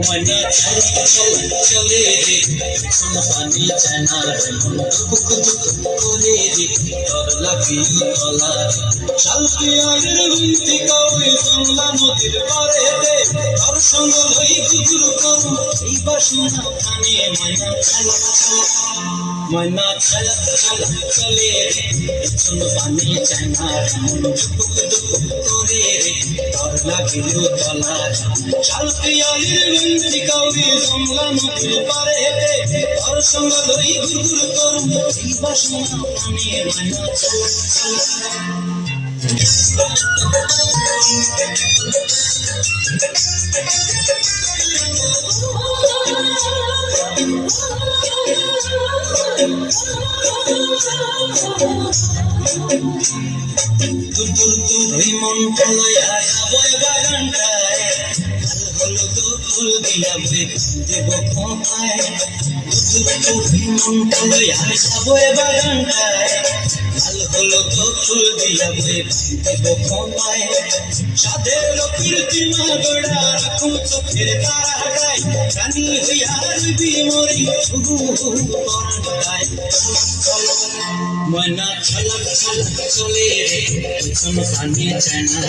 ময়না চলে রে কোন পানি চায়না মন দুঃখ করে রে তোর লাগিও তলা শালপিয়ারের বিনতি কই বাংলা নদীর পারে দে তোর সঙ্গ লই গুজুর করু এই বাসনা কানে ময়না চলে রে কোন পানি চায়না মন দুঃখ করে রে তোর লাগিও তলা শালপিয়ারের বিনতি কই বাংলা নদীর পারে দে তোর সঙ্গ লই গুজুর করু এই বাসনা কানে ময়না মন লয়া যাব বাগানটায় হলো তো ফুল দিয়া দেব খোঁপায় মন লয়া যাব বাগানটায় লাল হলো তো ফুল দিয়া দেব খোঁপায় সাধের কীর্তিমা গোড়া রাখুন চোখের তারাটায় রানী হইয়া রবি মরি পরাটায় ময়না চলে রে কোন পানি চায়না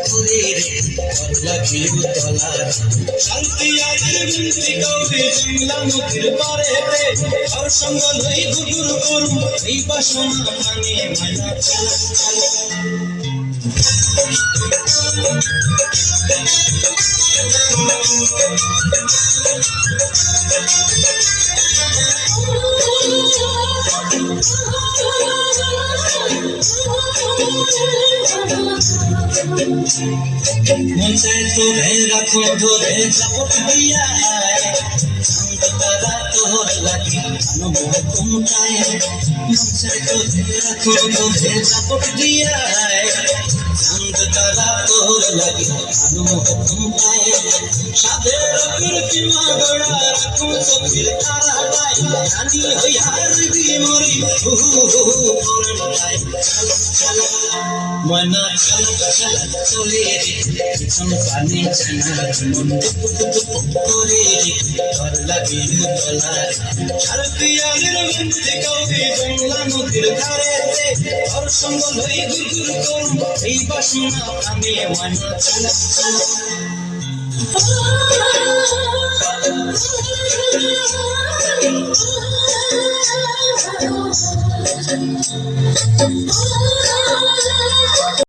করে রে লাগিও তলা শালপিয়ারের বিনতি কই বাংলা নদীর পারে দে তোর সঙ্গ লই গুজুর করু এই বাসনা কানে ময়না মন চায় তোরে রাখো ধরে জাপট দিয়া চাঁদ তারা তোর লাগি আনব কুমটায় মন চায় তোরে রাখো ধরে জাপট দিয়া চাঁদ তারা তোর লাগি আনব কুমটায় সাধের কীর্তিমা গোড়া রাখো চোখের তারাটায় রানী হইয়া রবি মরি পরাটায় ময়না চলে রে কোন পানি চায়না মন দুঃখ করে রে তোর লাগিও তলা শালপিয়ারের বিনতি কই বাংলা নদীর ধারে দে তোর সঙ্গ লই গুজুর করু এই বাসনা কানে ময়না